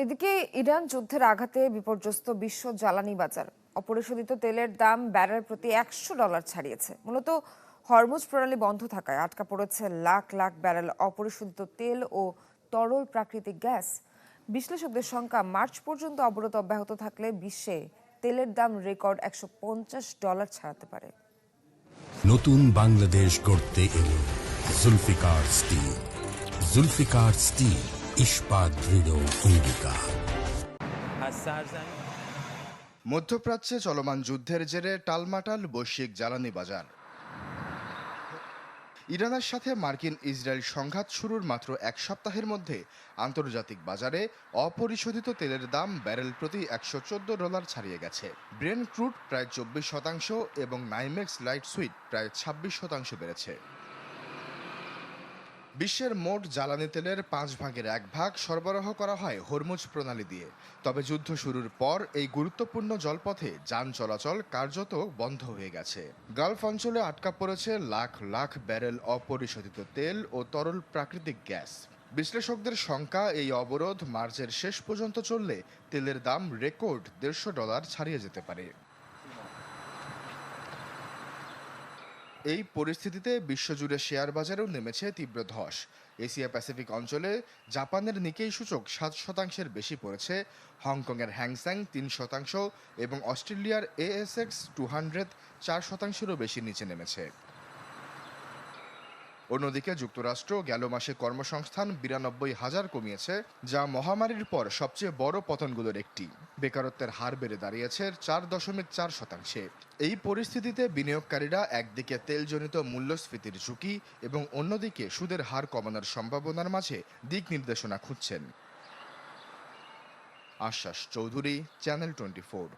এদিকে ইরান যুদ্ধের আঘাতে বিপর্যস্ত বিশ্ব জ্বালানি বাজার। অপরিশোধিত তেলের দাম ব্যারেল প্রতি $100 ছাড়িয়েছে। মূলত হরমুজ প্রণালী বন্ধ থাকায় আটকা পড়েছে লাখ লাখ ব্যারেল অপরিশোধিত তেল ও তরল প্রাকৃতিক গ্যাস। বিশ্লেষকদের শঙ্কা, মার্চ পর্যন্ত অবরোধ অব্যাহত থাকলে বিশ্বে তেলের দাম রেকর্ড $150 ছাড়াতে পারে। নতুন বাংলাদেশ গড়তে এলো জুলফিকার স্টিল। জুলফিকার স্টিল, ইস্পাত দৃঢ় অঙ্গীকার। মধ্যপ্রাচ্যে চলমান যুদ্ধের জেরে টালমাটাল বৈশ্বিক জ্বালানি বাজার। ইরানের সাথে মার্কিন ইসরায়েল সংঘাত শুরুর মাত্র এক সপ্তাহের মধ্যে আন্তর্জাতিক বাজারে অপরিশোধিত তেলের দাম ব্যারেল প্রতি $114 ছাড়িয়ে গেছে। ব্রেন্ট ক্রুড প্রায় 24% এবং নাইমেক্স লাইট সুইট প্রায় 26% বেড়েছে। বিশ্বের মোট জ্বালানি তেলের 1/5 সরবরাহ করা হয় হরমুজ প্রণালী দিয়ে। তবে যুদ্ধ শুরুর পর এই গুরুত্বপূর্ণ জলপথে যান চলাচল কার্যত বন্ধ হয়ে গেছে। গালফ অঞ্চলে আটকা পড়েছে লাখ লাখ ব্যারেল অপরিশোধিত তেল ও তরল প্রাকৃতিক গ্যাস। বিশ্লেষকদের শঙ্কা, এই অবরোধ মার্চের শেষ পর্যন্ত চললে তেলের দাম রেকর্ড $150 ছাড়িয়ে যেতে পারে। এই পরিস্থিতিতে বিশ্বজুড়ে শেয়ার বাজারেও নেমেছে তীব্র ধস। এশিয়া প্যাসিফিক অঞ্চলে জাপানের নিকেই সূচক 7% বেশি পড়েছে, হংকংয়ের হ্যাংসেং 3% এবং অস্ট্রেলিয়ার ASX 200 4%-এরও বেশি নিচে নেমেছে। অন্যদিকে যুক্তরাষ্ট্র গেল মাসে কর্মসংস্থান 92,000 কমিয়েছে, যা মহামারীর পর সবচেয়ে বড় পতনগুলোর একটি। বেকারত্বের হার বেড়ে দাঁড়িয়েছে 4.4%। এই পরিস্থিতিতে বিনিয়োগকারীরা একদিকে তেলজনিত মূল্যস্ফীতির ঝুঁকি এবং অন্যদিকে সুদের হার কমানোর সম্ভাবনার মাঝে দিক নির্দেশনা খুঁজছেন। আশ্বাস চৌধুরী, চ্যানেল 24।